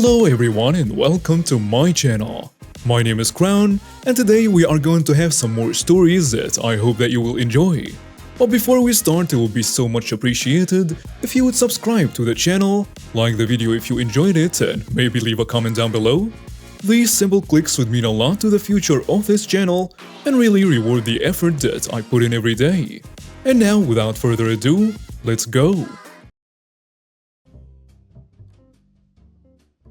Hello everyone and welcome to my channel. My name is Crown and today we are going to have some more stories that I hope that you will enjoy. But before we start, it would be so much appreciated if you would subscribe to the channel, like the video if you enjoyed it, and maybe leave a comment down below. These simple clicks would mean a lot to the future of this channel and really reward the effort that I put in every day. And now, without further ado, let's go!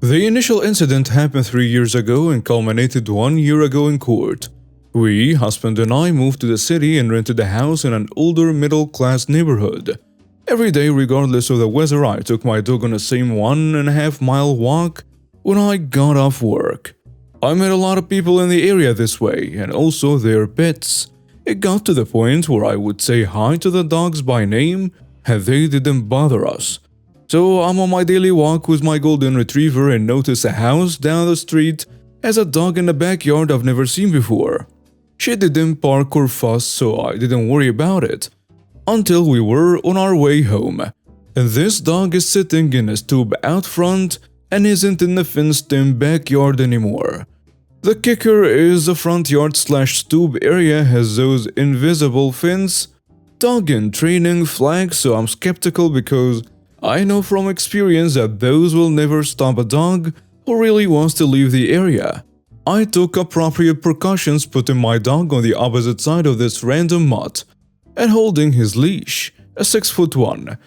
The initial incident happened 3 years ago and culminated 1 year ago in court. We, husband and I, moved to the city and rented a house in an older middle-class neighborhood. Every day, regardless of the weather, I took my dog on the same 1.5 mile walk when I got off work. I met a lot of people in the area this way, and also their pets. It got to the point where I would say hi to the dogs by name, and they didn't bother us. So I'm on my daily walk with my golden retriever and notice a house down the street has a dog in the backyard I've never seen before. She didn't bark or fuss, so I didn't worry about it. Until we were on our way home, and this dog is sitting in a stoop out front and isn't in the fenced-in backyard anymore. The kicker is the front yard / stoop area has those invisible fence dog in training flags, so I'm skeptical because I know from experience that those will never stop a dog who really wants to leave the area. I took appropriate precautions, putting my dog on the opposite side of this random mutt and holding his leash, a 6-foot one,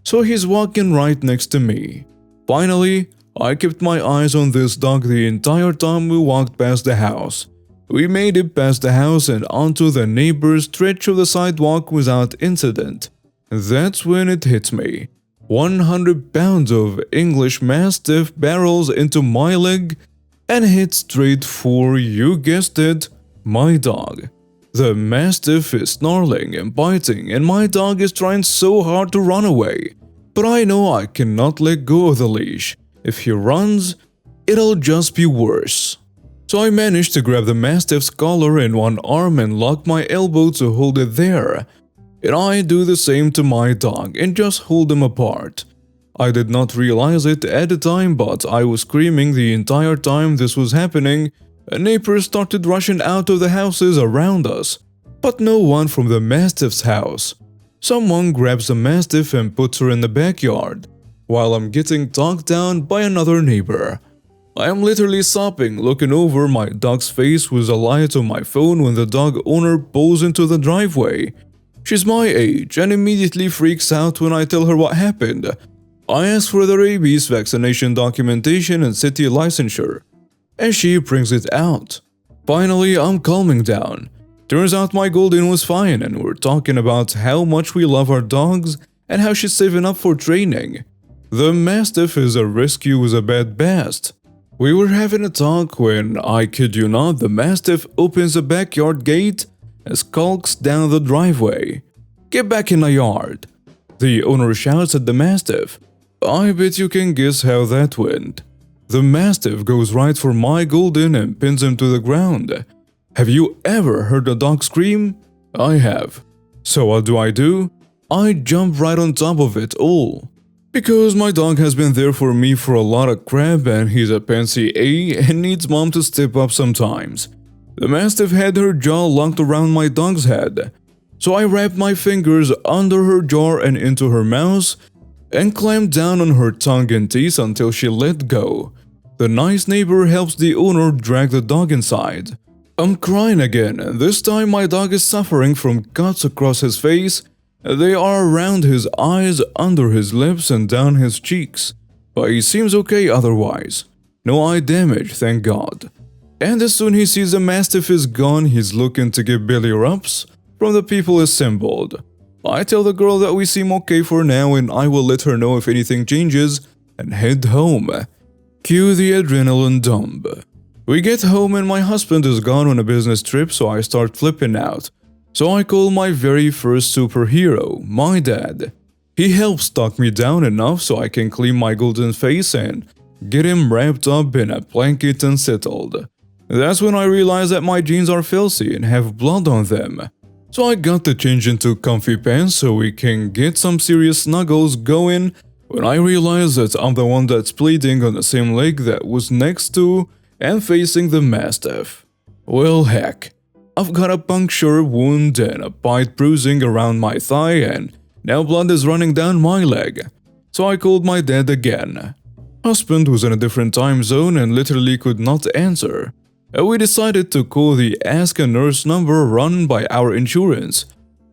so he's walking right next to me. Finally, I kept my eyes on this dog the entire time we walked past the house. We made it past the house and onto the neighbor's stretch of the sidewalk without incident. That's when it hit me. 100 pounds of English Mastiff barrels into my leg and hit straight for, you guessed it, my dog. The Mastiff is snarling and biting and my dog is trying so hard to run away. But I know I cannot let go of the leash. If he runs, it'll just be worse. So I managed to grab the Mastiff's collar in one arm and lock my elbow to hold it there. And I do the same to my dog and just hold them apart. I did not realize it at the time, but I was screaming the entire time this was happening, and neighbors started rushing out of the houses around us, but no one from the Mastiff's house. Someone grabs the Mastiff and puts her in the backyard, while I'm getting talked down by another neighbor. I am literally sobbing, looking over my dog's face with a light on my phone when the dog owner pulls into the driveway. She's my age and immediately freaks out when I tell her what happened. I ask for the rabies vaccination documentation and city licensure, and she brings it out. Finally, I'm calming down. Turns out my golden was fine and we're talking about how much we love our dogs and how she's saving up for training. The Mastiff is a rescue with a bad past. We were having a talk when, I kid you not, the Mastiff opens the backyard gate and skulks down the driveway. "Get back in the yard," the owner shouts at the Mastiff. I bet you can guess how that went. The Mastiff goes right for my golden and pins him to the ground. Have you ever heard a dog scream? I have. So what do? I jump right on top of it all. Because my dog has been there for me for a lot of crap and he's a pansy A and needs mom to step up sometimes. The Mastiff had her jaw locked around my dog's head, so I wrapped my fingers under her jaw and into her mouth and clamped down on her tongue and teeth until she let go. The nice neighbor helps the owner drag the dog inside. I'm crying again, and this time my dog is suffering from cuts across his face. They are around his eyes, under his lips, and down his cheeks, but he seems okay otherwise. No eye damage, thank God. And as soon as he sees the Mastiff is gone, he's looking to get belly rubs from the people assembled. I tell the girl that we seem okay for now and I will let her know if anything changes and head home. Cue the adrenaline dump. We get home and my husband is gone on a business trip, so I start flipping out. So I call my very first superhero, my dad. He helps talk me down enough so I can clean my golden face and get him wrapped up in a blanket and settled. That's when I realize that my jeans are filthy and have blood on them. So I got to change into comfy pants so we can get some serious snuggles going when I realized that I'm the one that's bleeding on the same leg that was next to and facing the Mastiff. Well, heck, I've got a puncture wound and a bite bruising around my thigh, and now blood is running down my leg. So I called my dad again. Husband was in a different time zone and literally could not answer. We decided to call the Ask a Nurse number run by our insurance.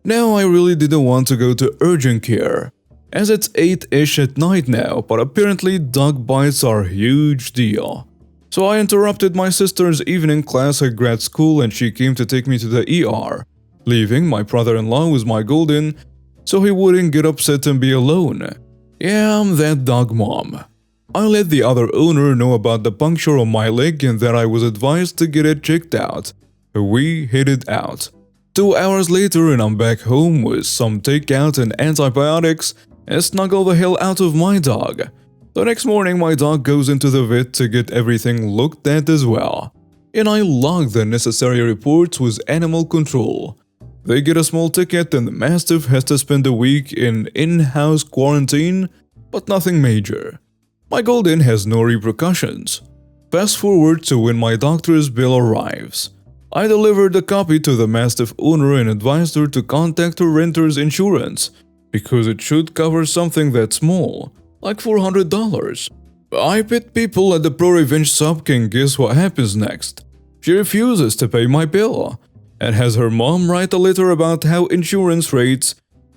Now I really didn't want to go to urgent care, as it's 8-ish at night now, but apparently dog bites are a huge deal. So I interrupted my sister's evening class at grad school and she came to take me to the ER, leaving my brother-in-law with my golden so he wouldn't get upset and be alone. Yeah, I'm that dog mom. I let the other owner know about the puncture on my leg and that I was advised to get it checked out. We headed out. 2 hours later and I'm back home with some takeout and antibiotics and snuggle the hell out of my dog. The next morning my dog goes into the vet to get everything looked at as well. And I log the necessary reports with animal control. They get a small ticket and the Mastiff has to spend a week in in-house quarantine, but nothing major. My golden has no repercussions. Fast forward to when my doctor's bill arrives. I delivered a copy to the Mastiff owner and advised her to contact her renter's insurance, because it should cover something that small, like $400. I bet people at the Pro Revenge sub can guess what happens next. She refuses to pay my bill, and has her mom write a letter about how insurance rates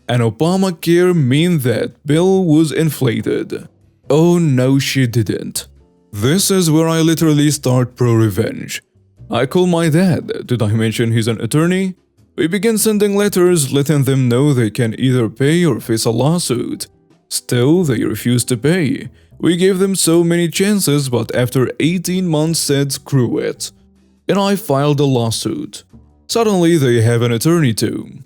and Obamacare mean that bill was inflated. Oh no, she didn't. This is where I literally start Pro Revenge. I call my dad. Did I mention he's an attorney? We begin sending letters letting them know they can either pay or face a lawsuit. Still, they refuse to pay. We gave them so many chances, but after 18 months said screw it. And I filed a lawsuit. Suddenly, they have an attorney too.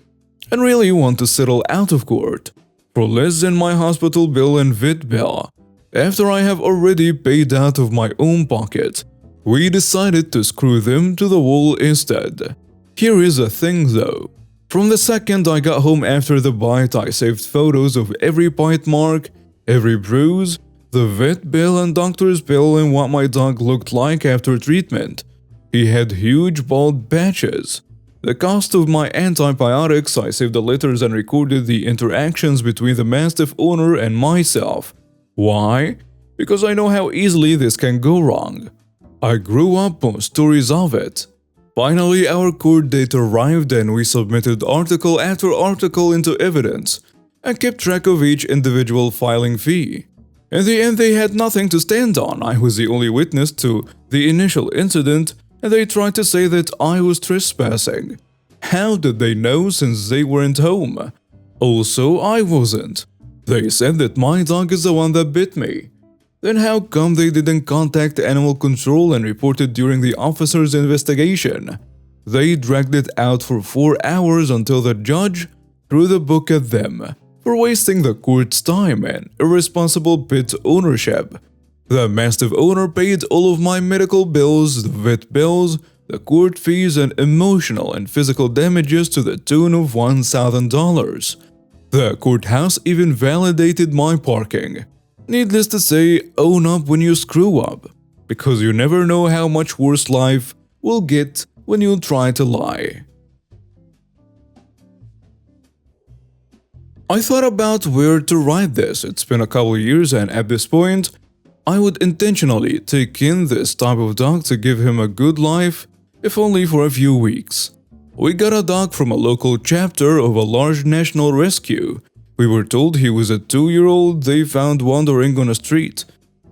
And really want to settle out of court for less than my hospital bill and vet bill. After I have already paid out of my own pocket, we decided to screw them to the wall instead. Here is the thing though. From the second I got home after the bite, I saved photos of every bite mark, every bruise, the vet bill and doctor's bill and what my dog looked like after treatment. He had huge bald patches. The cost of my antibiotics, I saved the letters and recorded the interactions between the Mastiff owner and myself. Why? Because I know how easily this can go wrong. I grew up on stories of it. Finally, our court date arrived and we submitted article after article into evidence and kept track of each individual filing fee. In the end, they had nothing to stand on. I was the only witness to the initial incident and they tried to say that I was trespassing. How did they know since they weren't home? Also, I wasn't. They said that my dog is the one that bit me. Then how come they didn't contact animal control and report it during the officer's investigation? They dragged it out for 4 hours until the judge threw the book at them for wasting the court's time and irresponsible pet ownership. The Mastiff owner paid all of my medical bills, the vet bills, the court fees, and emotional and physical damages to the tune of $1,000. The courthouse even validated my parking. Needless to say, own up when you screw up, because you never know how much worse life will get when you try to lie. I thought about where to write this. It's been a couple years and at this point, I would intentionally take in this type of dog to give him a good life, if only for a few weeks. We got a dog from a local chapter of a large national rescue. We were told he was a 2-year-old they found wandering on a street.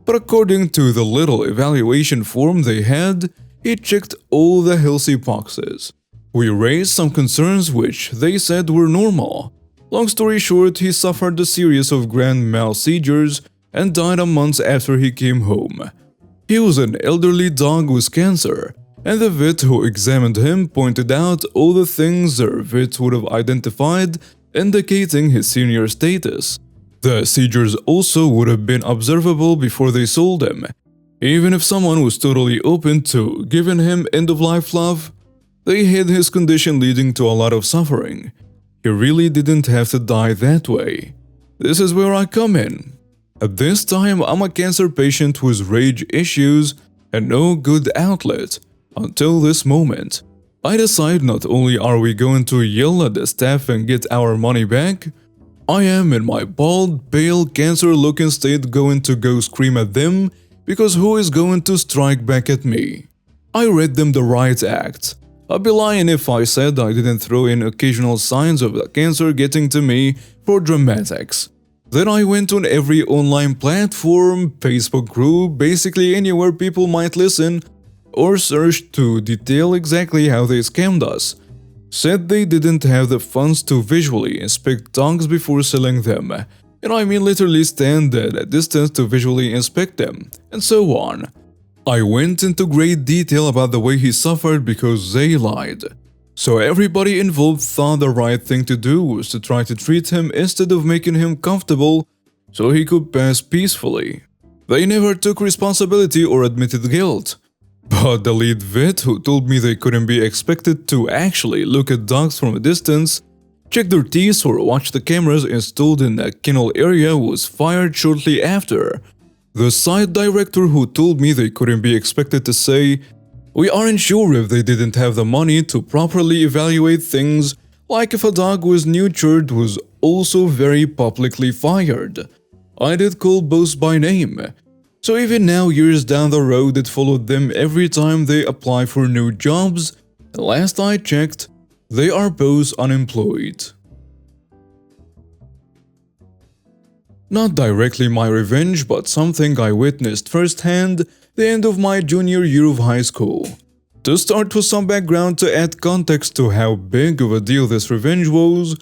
But according to the little evaluation form they had, he checked all the healthy boxes. We raised some concerns which they said were normal. Long story short, he suffered a series of grand mal seizures and died a month after he came home. He was an elderly dog with cancer, and the vet who examined him pointed out all the things their vet would have identified, indicating his senior status. The seizures also would have been observable before they sold him. Even if someone was totally open to giving him end-of-life love, they hid his condition, leading to a lot of suffering. He really didn't have to die that way. This is where I come in. At this time, I'm a cancer patient with rage issues and no good outlet. Until this moment, I decide not only are we going to yell at the staff and get our money back, I am in my bald, pale, cancer-looking state going to go scream at them because who is going to strike back at me? I read them the riot act. I'd be lying if I said I didn't throw in occasional signs of the cancer getting to me for dramatics. Then I went on every online platform, Facebook group, basically anywhere people might listen, or searched to detail exactly how they scammed us. Said they didn't have the funds to visually inspect dogs before selling them, and I mean literally stand at a distance to visually inspect them, and so on. I went into great detail about the way he suffered because they lied. So everybody involved thought the right thing to do was to try to treat him instead of making him comfortable so he could pass peacefully. They never took responsibility or admitted guilt. But the lead vet who told me they couldn't be expected to actually look at dogs from a distance, check their teeth or watch the cameras installed in the kennel area was fired shortly after. The site director who told me they couldn't be expected to say, "We aren't sure if they didn't have the money to properly evaluate things, like if a dog was neutered," was also very publicly fired. I did call both by name. So even now, years down the road, it followed them every time they apply for new jobs. Last I checked, they are both unemployed. Not directly my revenge, but something I witnessed firsthand the end of my junior year of high school. To start with some background to add context to how big of a deal this revenge was,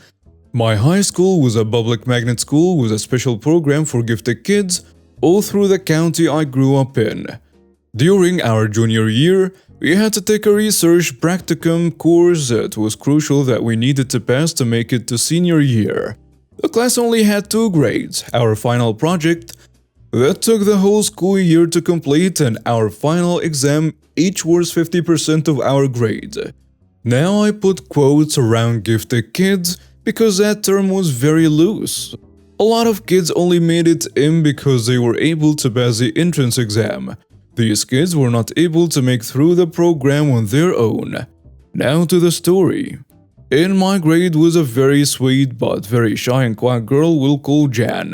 my high school was a public magnet school with a special program for gifted kids all through the county I grew up in. During our junior year, we had to take a research practicum course that was crucial that we needed to pass to make it to senior year. The class only had 2 grades, our final project that took the whole school year to complete, and our final exam, each worth 50% of our grade. Now I put quotes around gifted kids because that term was very loose. A lot of kids only made it in because they were able to pass the entrance exam. These kids were not able to make through the program on their own. Now to the story. In my grade was a very sweet but very shy and quiet girl we'll call Jan.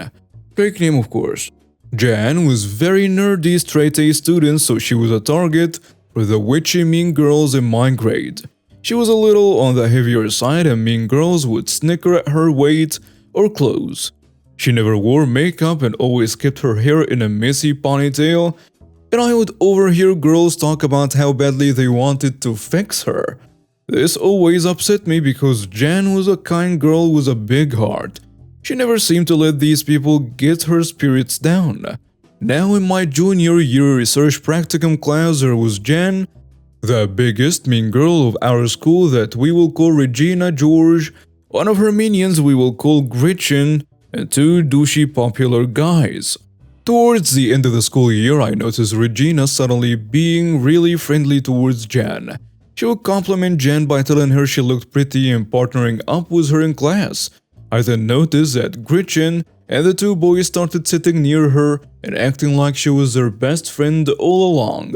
Fake name of course. Jan was very nerdy straight A student, so she was a target for the witchy mean girls in my grade. She was a little on the heavier side and mean girls would snicker at her weight or clothes. She never wore makeup and always kept her hair in a messy ponytail, and I would overhear girls talk about how badly they wanted to fix her. This always upset me because Jan was a kind girl with a big heart. She never seemed to let these people get her spirits down. Now in my junior year research practicum class there was Jan, the biggest mean girl of our school that we will call Regina George, one of her minions we will call Gretchen, and 2 douchey popular guys. Towards the end of the school year, I noticed Regina suddenly being really friendly towards Jan. She would compliment Jan by telling her she looked pretty and partnering up with her in class. I then noticed that Gretchen and the 2 boys started sitting near her and acting like she was their best friend all along.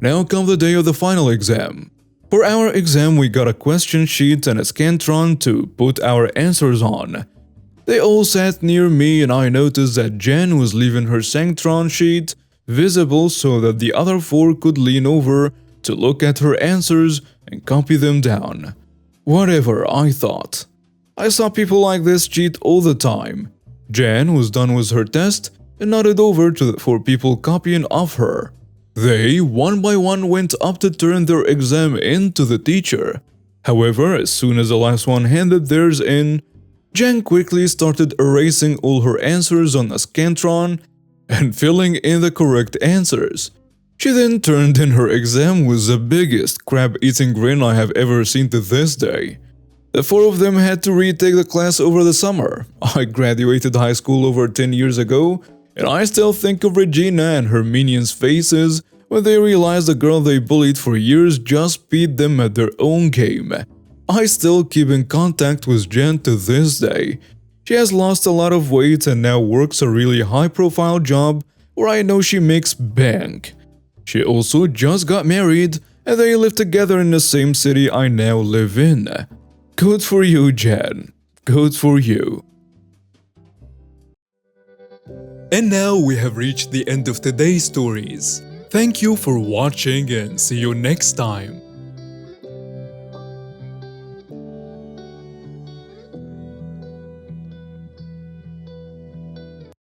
Now come the day of the final exam. For our exam, we got a question sheet and a Scantron to put our answers on. They all sat near me and I noticed that Jan was leaving her Scantron sheet visible so that the other 4 could lean over to look at her answers and copy them down. Whatever, I thought. I saw people like this cheat all the time. Jan was done with her test and nodded over to the 4 people copying off her. They, one by one, went up to turn their exam in to the teacher. However, as soon as the last one handed theirs in, Jan quickly started erasing all her answers on a Scantron and filling in the correct answers. She then turned in her exam with the biggest crab-eating grin I have ever seen to this day. The 4 of them had to retake the class over the summer. I graduated high school over 10 years ago, and I still think of Regina and her minions' faces when they realized the girl they bullied for years just beat them at their own game. I still keep in contact with Jen to this day. She has lost a lot of weight and now works a really high-profile job where I know she makes bank. She also just got married and they live together in the same city I now live in. Good for you, Jen. Good for you. And now we have reached the end of today's stories. Thank you for watching and see you next time.